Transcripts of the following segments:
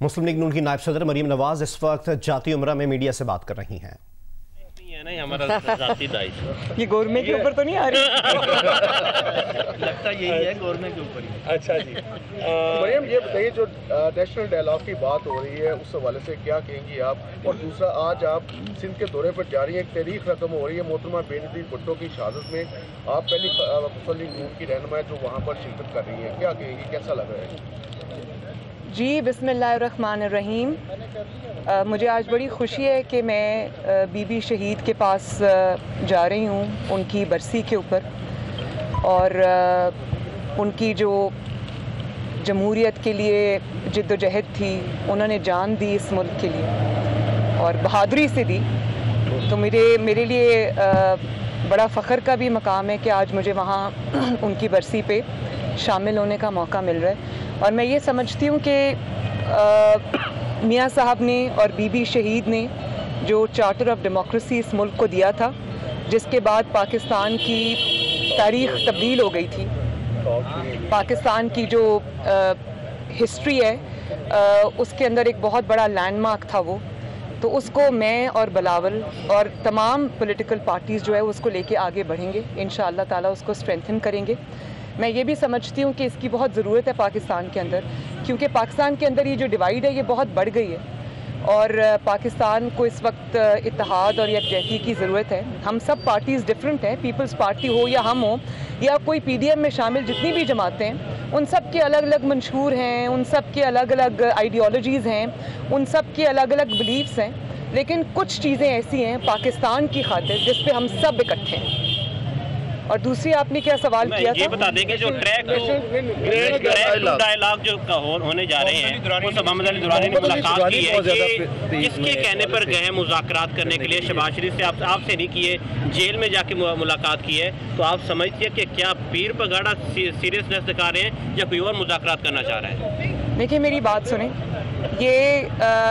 मुस्लिम league नून की नायब सदर मरीम नवाज इस वक्त जाती उम्रा में मीडिया से बात कर रही हैं। हमारा जाती दायित्व ये गवर्नमेंट के ऊपर तो नहीं आ रही लगता यही है गवर्नमेंट के ऊपर ही। अच्छा जी मरियम, ये बताइए जो नेशनल डायलॉग की बात हो रही है उस हवाले से क्या कहेंगी आप? और दूसरा, आज आप सिंध के दौरे पर जा रही हैं, एक तारीख रकम हो रही है मोहतरमा बेनज़ीर भुट्टो की शहादत में, आप पहली मुस्लिम लीग नून की रहनुमा जो वहाँ पर शिरकत कर रही हैं, क्या कहेंगी, कैसा लग रहा है? जी, बिस्मिल्लाहिर्रहमानिर्रहीम। मुझे आज बड़ी खुशी है कि मैं बीबी शहीद के पास जा रही हूँ उनकी बरसी के ऊपर, और उनकी जो जमहूरियत के लिए जिद्दोजहद थी, उन्होंने जान दी इस मुल्क के लिए और बहादुरी से दी। तो मेरे लिए बड़ा फ़ख्र का भी मकाम है कि आज मुझे वहाँ उनकी बरसी पे शामिल होने का मौका मिल रहा है। और मैं ये समझती हूँ कि मियाँ साहब ने और बीबी शहीद ने जो चार्टर ऑफ डेमोक्रेसी इस मुल्क को दिया था, जिसके बाद पाकिस्तान की तारीख़ तब्दील हो गई थी, पाकिस्तान की जो हिस्ट्री है उसके अंदर एक बहुत बड़ा लैंडमार्क था वो। तो उसको मैं और बिलावल और तमाम पॉलिटिकल पार्टीज़ जो है उसको लेके आगे बढ़ेंगे, इंशाअल्लाह ताला उसको स्ट्रेंथन करेंगे। मैं ये भी समझती हूँ कि इसकी बहुत ज़रूरत है पाकिस्तान के अंदर, क्योंकि पाकिस्तान के अंदर ये जो डिवाइड है ये बहुत बढ़ गई है और पाकिस्तान को इस वक्त इत्तेहाद और यकजहती की ज़रूरत है। हम सब पार्टीज़ डिफरेंट हैं, पीपल्स पार्टी हो या हम हो या कोई PDM में शामिल जितनी भी जमातें हैं, उन सब के अलग अलग मंशूर हैं, उन सब के अलग अलग आइडियोलॉजीज़ हैं, उन सब के अलग अलग बिलीफ्स हैं, लेकिन कुछ चीज़ें ऐसी हैं पाकिस्तान की खातिर जिस पे हम सब इकट्ठे हैं। और दूसरी, आपने क्या सवाल किया था? ये बता दें कि जो ट्रैक डायलॉग जो होने जा रहे हैं वो सब मोहम्मद अली दुरानी ने मुलाकात की है, ये किसके कहने पर गए हैं मुज़ाकरात करने के लिए? शहबाज शरीफ से आपसे नहीं किए, जेल में जाके मुलाकात की है, तो आप समझती है कि क्या पीर पगाड़ा सीरियसनेस दिखा रहे हैं या कोई और मुज़ाकरात करना चाह रहे हैं? देखिए, मेरी बात सुने, ये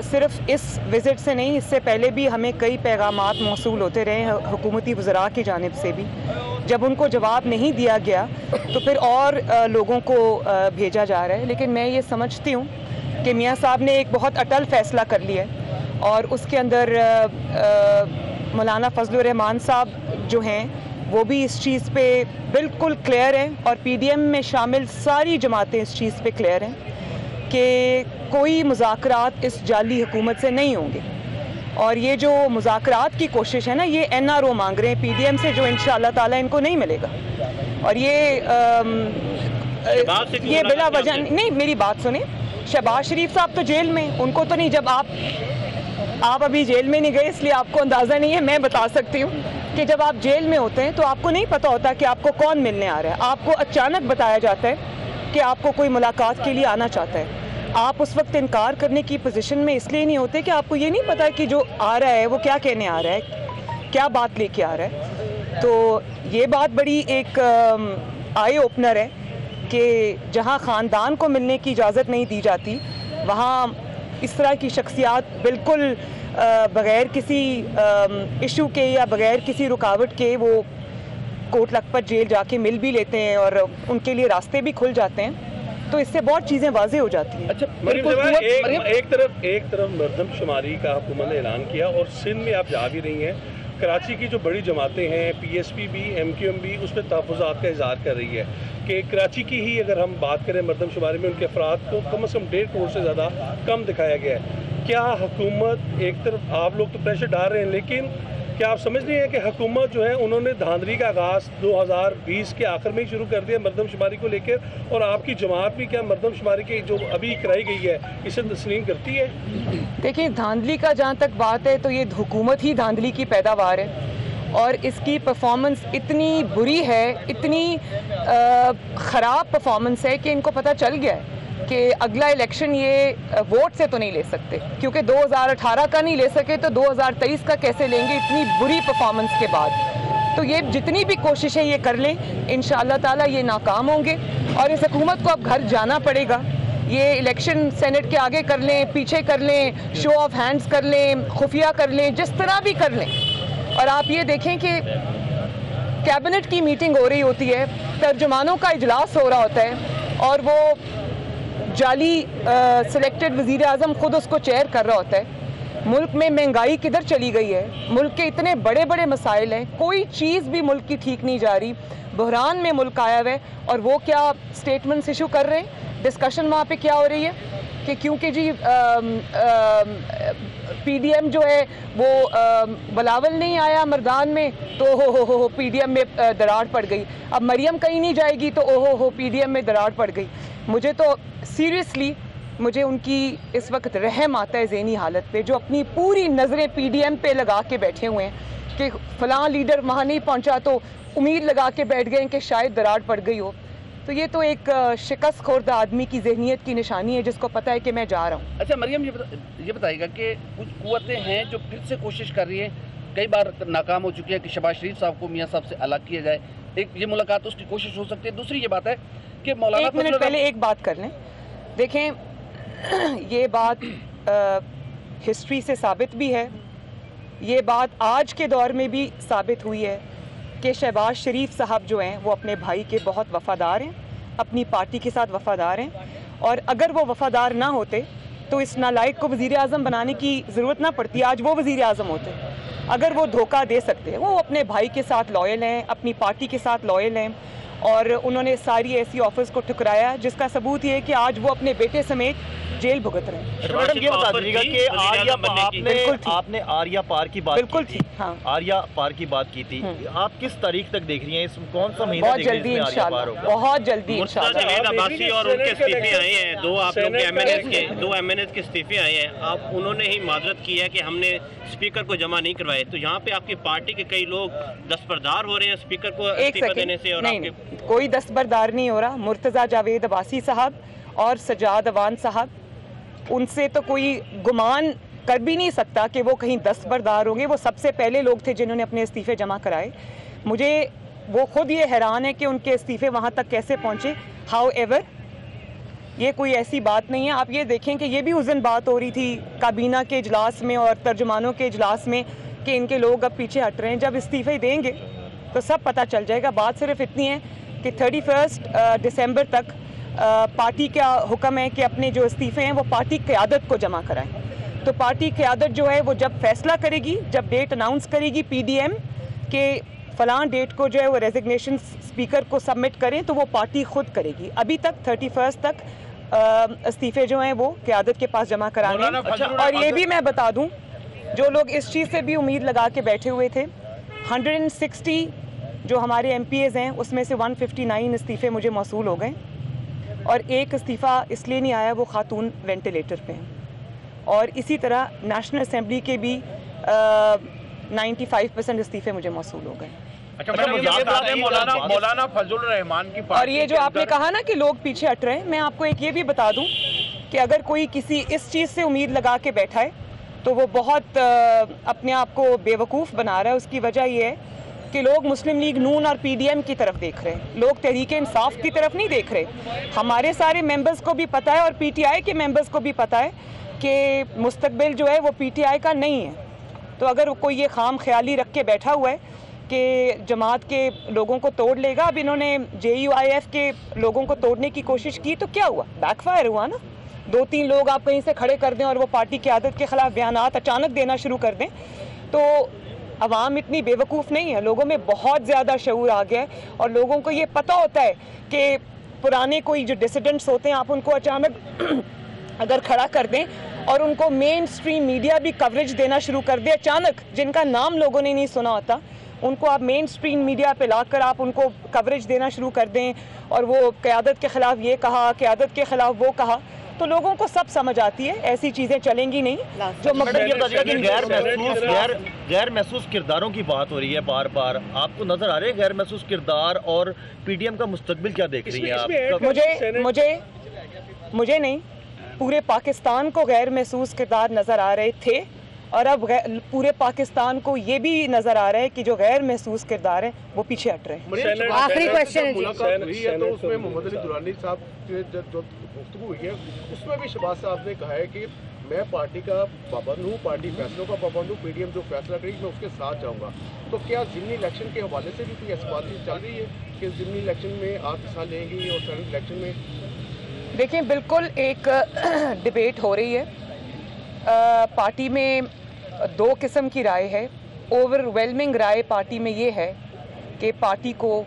सिर्फ इस विज़िट से नहीं, इससे पहले भी हमें कई पैगामात मौसूल होते रहे हैं हुकूमती वज़रा की जानिब से भी। जब उनको जवाब नहीं दिया गया तो फिर और लोगों को भेजा जा रहा है। लेकिन मैं ये समझती हूँ कि मियाँ साहब ने एक बहुत अटल फ़ैसला कर लिया है और उसके अंदर मौलाना फजलुर रहमान साहब जो हैं वो भी इस चीज़ पे बिल्कुल क्लियर हैं और PDM में शामिल सारी जमातें इस चीज़ पे क्लियर हैं कि कोई मुज़ाकरात इस जाली हुकूमत से नहीं होंगे। और ये जो मुज़ाकरात की कोशिश है ना, ये NRO मांग रहे हैं PDM से, जो इंशाअल्लाह ताला इनको नहीं मिलेगा। और ये बिला वजह नहीं, मेरी बात सुने, शहबाज शरीफ साहब तो जेल में, उनको तो नहीं, जब आप अभी जेल में नहीं गए इसलिए आपको अंदाज़ा नहीं है। मैं बता सकती हूँ कि जब आप जेल में होते हैं तो आपको नहीं पता होता कि आपको कौन मिलने आ रहा है। आपको अचानक बताया जाता है कि आपको कोई मुलाकात के लिए आना चाहता है। आप उस वक्त इनकार करने की पोजीशन में इसलिए नहीं होते कि आपको ये नहीं पता कि जो आ रहा है वो क्या कहने आ रहा है, क्या बात लेके आ रहा है। तो ये बात बड़ी एक आई ओपनर है कि जहाँ ख़ानदान को मिलने की इजाज़त नहीं दी जाती, वहाँ इस तरह की शख्सियात बिल्कुल बग़ैर किसी इशू के या बग़ैर किसी रुकावट के वो कोट लखपत जेल जाके मिल भी लेते हैं और उनके लिए रास्ते भी खुल जाते हैं। तो इससे बहुत चीज़ें वाज़ेह हो जाती हैं। अच्छा, एक तरफ मरदमशुमारी का हुकूमत ने ऐलान किया और सिंध में आप जा भी रही हैं, कराची की जो बड़ी जमातें हैं PSP भी, MQM भी, उस पर तहफ़्फ़ुज़ात का इज़हार कर रही है कि कराची की ही अगर हम बात करें मरदमशुमारी में उनके अफराद को कम से कम 1.5 करोड़ से ज़्यादा कम दिखाया गया है। क्या हुकूमत, एक तरफ आप लोग तो प्रेशर डाल रहे हैं, लेकिन क्या आप समझ रही हैं कि हुकूमत जो है उन्होंने धांधली का आगाज़ 2020 के आखिर में ही शुरू कर दिया मरदमशुमारी को लेकर, और आपकी जमात भी क्या मरदमशुमारी की जो अभी कराई गई है इसे तस्लीम करती है? देखिए, धांधली का जहाँ तक बात है तो ये हुकूमत ही धांधली की पैदावार है और इसकी परफॉर्मेंस इतनी बुरी है, इतनी ख़राब परफॉर्मेंस है कि इनको पता चल गया है कि अगला इलेक्शन ये वोट से तो नहीं ले सकते, क्योंकि 2018 का नहीं ले सके तो 2023 का कैसे लेंगे इतनी बुरी परफॉर्मेंस के बाद। तो ये जितनी भी कोशिशें ये कर लें, इंशाअल्लाह ताला ये नाकाम होंगे और इस हुकूमत को अब घर जाना पड़ेगा। ये इलेक्शन सेनेट के आगे कर लें, पीछे कर लें, शो ऑफ हैंड्स कर लें, खुफिया कर लें, जिस तरह भी कर लें। और आप ये देखें कि कैबिनेट की मीटिंग हो रही होती है, तर्जुमानों का इजलास हो रहा होता है और वो जाली सिलेक्टेड वज़ीर आज़म खुद उसको चेयर कर रहा होता है। मुल्क में महंगाई किधर चली गई है, मुल्क के इतने बड़े बड़े मसाइल हैं, कोई चीज़ भी मुल्क की ठीक नहीं जा रही, बहरान में मुल्क आया हुआ है, और वो क्या स्टेटमेंट्स इशू कर रहे हैं। डिस्कशन वहाँ पे क्या हो रही है कि क्योंकि जी पीडीएम जो है वो बिलावल नहीं आया मर्दान में तो हो पीडीएम में दरार पड़ गई, अब मरियम कहीं नहीं जाएगी तो हो पीडीएम में दरार पड़ गई। मुझे तो सीरियसली मुझे उनकी इस वक्त रहम आता है ज़हनी हालत पे, जो अपनी पूरी नज़रें पीडीएम पे लगा के बैठे हुए हैं कि फ़लाँ लीडर वहाँ नहीं पहुँचा तो उम्मीद लगा के बैठ गए कि शायद दरार पड़ गई हो। तो ये तो एक शिकस्त खुर्दा आदमी की जहनीत की निशानी है जिसको पता है कि मैं जा रहा हूँ। अच्छा मरियम, ये बताइएगा कि कुछ कुव्वतें हैं जो फिर से कोशिश कर रही हैं, कई बार नाकाम हो चुकी है कि शहबाज शरीफ साहब को मियाँ साहब से अलग किया जाए, एक ये मुलाकात उसकी कोशिश हो सकती है। दूसरी ये बात है कि मौलाना, एक मिनट पहले एक बात कर लें, देखें ये बात हिस्ट्री से साबित भी है, ये बात आज के दौर में भी साबित हुई है कि शहबाज शरीफ साहब जो हैं वो अपने भाई के बहुत वफ़ादार हैं, अपनी पार्टी के साथ वफ़ादार हैं, और अगर वो वफ़ादार ना होते तो इस नालायक को वज़ीर आज़म बनाने की ज़रूरत ना पड़ती, आज वो वज़ीर आज़म होते। अगर वो धोखा दे सकते हैं, वो अपने भाई के साथ लॉयल हैं, अपनी पार्टी के साथ लॉयल हैं, और उन्होंने सारी ऐसी ऑफर्स को ठुकराया जिसका सबूत ये है कि आज वो अपने बेटे समेत जेल भुगत रहे हैं। मैडम ये बता दीजिएगा कि आपने आर्या पार की बात बिल्कुल की थी, हाँ। आर्या पार की बात की थी, आप किस तारीख तक देख रही हैं, इस कौन सा महीना बहुत देख रही जल्दी हैं इसमें आर्या पार इंशाल्लाह, होगा? बहुत जल्दी इंशाल्लाह। जावेद अब्बासी और उनके इस्तीफे आए हैं, दो आप लोग के एमएनएस के इस्तीफे आए हैं, आप उन्होंने ही माजरत की है कि हमने स्पीकर को जमा नहीं करवाए, तो यहाँ पे आपकी पार्टी के कई लोग दस्तबरदार हो रहे हैं स्पीकर को इस्तीफा देने से। और नहीं, कोई दस्तबरदार नहीं हो रहा। मुर्तज़ा जावेद अब्बासी साहब और सजाद अवान साहब, उनसे तो कोई गुमान कर भी नहीं सकता कि वो कहीं दस्तबरदार होंगे। वो सबसे पहले लोग थे जिन्होंने अपने इस्तीफे जमा कराए। मुझे वो खुद ये हैरान है कि उनके इस्तीफे वहाँ तक कैसे पहुँचे। हाउ एवर ये कोई ऐसी बात नहीं है। आप ये देखें कि ये भी उस दिन बात हो रही थी काबीना के इजलास में और तर्जुमानों के इजलास में कि इनके लोग अब पीछे हट रहे हैं। जब इस्तीफे देंगे तो सब पता चल जाएगा। बात सिर्फ इतनी है कि 31 दिसंबर तक पार्टी का हुक्म है कि अपने जो इस्तीफे हैं वो पार्टी क़यादत को जमा कराएं। तो पार्टी क़यादत जो है वो जब फैसला करेगी, जब डेट अनाउंस करेगी पीडीएम के फ़लाँ डेट को जो है वो रेजिग्नेशन स्पीकर को सबमिट करें, तो वो पार्टी खुद करेगी। अभी तक 31 तक इस्तीफे जो हैं वो क़यादत के पास जमा कराने। अच्छा, और ये भी मैं बता दूं, जो लोग इस चीज़ से भी उम्मीद लगा के बैठे हुए थे, 160 जो हमारे एमपीएज़ हैं उसमें से 159 इस्तीफे मुझे मौसूल हो गए, और एक इस्तीफ़ा इसलिए नहीं आया, वो खातून वेंटिलेटर पे हैं। और इसी तरह नेशनल असेंबली के भी 95% इस्तीफे मुझे मौसूल हो गए। मौलाना फजलुर रहमान की और ये जो आपने कहा ना कि लोग पीछे हट रहे हैं, मैं आपको एक ये भी बता दूं कि अगर कोई किसी इस चीज़ से उम्मीद लगा के बैठा है तो वो बहुत अपने आप को बेवकूफ़ बना रहा है। उसकी वजह ये है कि लोग मुस्लिम लीग नून और पीडीएम की तरफ देख रहे हैं, लोग तहरीक इंसाफ की तरफ नहीं देख रहे। हमारे सारे मेंबर्स को भी पता है और पीटीआई के मेंबर्स को भी पता है कि मुस्तकबिल जो है वो पीटीआई का नहीं है। तो अगर कोई ये खाम ख्याली रख के बैठा हुआ है कि जमात के लोगों को तोड़ लेगा, अब इन्होंने JUIF के लोगों को तोड़ने की कोशिश की तो क्या हुआ, बैकफायर हुआ ना। 2-3 लोग आप कहीं से खड़े कर दें और वो पार्टी की आदत के खिलाफ बयानात अचानक देना शुरू कर दें, तो अवाम इतनी बेवकूफ़ नहीं है, लोगों में बहुत ज़्यादा शऊर आ गया है। और लोगों को ये पता होता है कि पुराने कोई जो डिसिडेंट्स होते हैं, आप उनको अचानक अगर खड़ा कर दें और उनको मेन स्ट्रीम मीडिया भी कवरेज देना शुरू कर दे, अचानक जिनका नाम लोगों ने नहीं सुना होता उनको आप मेन स्ट्रीम मीडिया पे लाकर आप उनको कवरेज देना शुरू कर दें, और वो क़यादत के ख़िलाफ़ ये कहा, क़यादत के ख़िलाफ़ वो कहा, तो लोगों को सब समझ आती है ऐसी चीज़ें चलेंगी नहीं। जो गैर महसूस किरदारों की बात हो रही है बार बार, आपको नजर आ रहे हैं गैर महसूस किरदार, और पीडीएम का मुस्तकबिल क्या देख रही हैं आप? मुझे नहीं, पूरे पाकिस्तान को गैर महसूस किरदार नज़र आ रहे थे, और अब पूरे पाकिस्तान को ये भी नज़र आ रहा है कि जो गैर महसूस किरदार हैं वो पीछे हट रहे हैं। आखिरी क्वेश्चन है जी, तो उसमें मोहम्मद अली दुरानी साहब की जो गुफ्तगू हुई है उसमें भी शहबाज साहब ने कहा है कि मैं पार्टी का पाबंद हूँ, पार्टी फैसलों का पाबंद हूँ, पीडीएम जो फैसला करेगी मैं उसके साथ जाऊँगा। तो क्या ज़िमनी इलेक्शन के हवाले से भी कोई ऐसी बातचीत चल रही है कि ज़िमनी इलेक्शन में आप हिस्सा लेंगी और सेनेट इलेक्शन में? देखिए, बिल्कुल एक डिबेट हो रही है। पार्टी में दो किस्म की राय है। ओवरवेलमिंग राय पार्टी में ये है कि पार्टी को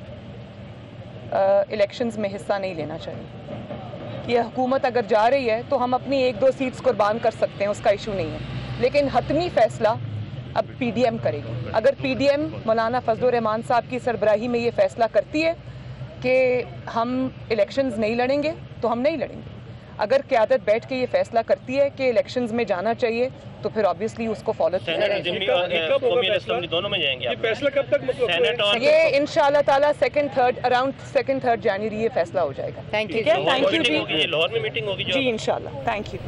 इलेक्शंस में हिस्सा नहीं लेना चाहिए। ये हुकूमत अगर जा रही है तो हम अपनी 1-2 सीट्स कुर्बान कर सकते हैं, उसका इशू नहीं है, लेकिन हतमी फैसला अब पीडीएम करेगी। अगर पीडीएम मौलाना फजलुर रहमान साहब की सरबराही में ये फैसला करती है कि हम इलेक्शंस नहीं लड़ेंगे तो हम नहीं लड़ेंगे। अगर क़यादत बैठ के ये फैसला करती है कि इलेक्शंस में जाना चाहिए तो फिर ऑब्वियसली उसको फॉलो दोनों में जाएंगे। ये फैसला कब तक मतलब ये इंशाल्लाह ताला अराउंड 2-3 जनवरी ये फैसला हो जाएगा। थैंक यू जी। लाहौर में मीटिंग होगी जी इंशाल्लाह। Thank you.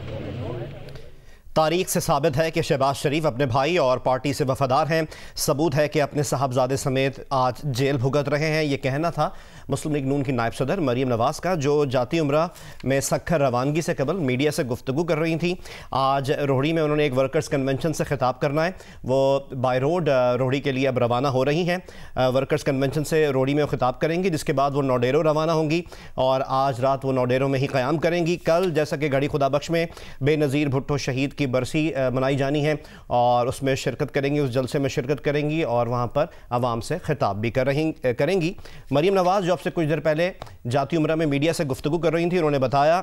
तारीख से साबित है कि शहबाज शरीफ अपने भाई और पार्टी से वफादार हैं। सबूत है कि अपने साहबजादे समेत आज जेल भुगत रहे हैं। ये कहना था मुस्लिम लीग नून की नायब सदर मरीम नवाज़ का, जो जाती उम्रा में सख्तर रवानगी से कबल मीडिया से गुफ्तगू कर रही थी। आज रोहड़ी में उन्होंने एक वर्कर्स कन्वेंशन से खिताब करना है। वो बाय रोड रोहड़ी के लिए अब रवाना हो रही हैं। वर्कर्स कन्वेंशन से रोहड़ी में खिताब करेंगी, जिसके बाद वो नौडेरो रवाना होंगी और आज रात वो नौडेरो में ही क़याम करेंगी। कल जैसा कि गढ़ी खुदाबख्श में बेनज़ीर भुट्टो शहीद की बरसी मनाई जानी है और उसमें शिरकत करेंगी, उस जलसे में शिरकत करेंगी और वहाँ पर आवाम से खिताब भी करेंगी। मरीम नवाज़ जो आपसे कुछ देर पहले जाती उम्रा में मीडिया से गुफ्तगू कर रही थी, उन्होंने बताया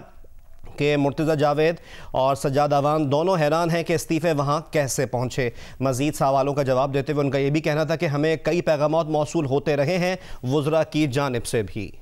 कि मुर्तज़ा जावेद और सज्जाद अवान दोनों हैरान हैं कि इस्तीफ़े वहाँ कैसे पहुँचे। मज़ीद सवालों का जवाब देते हुए उनका ये भी कहना था कि हमें कई पैगामात मौसूल होते रहे हैं वुज़रा की जानिब से भी।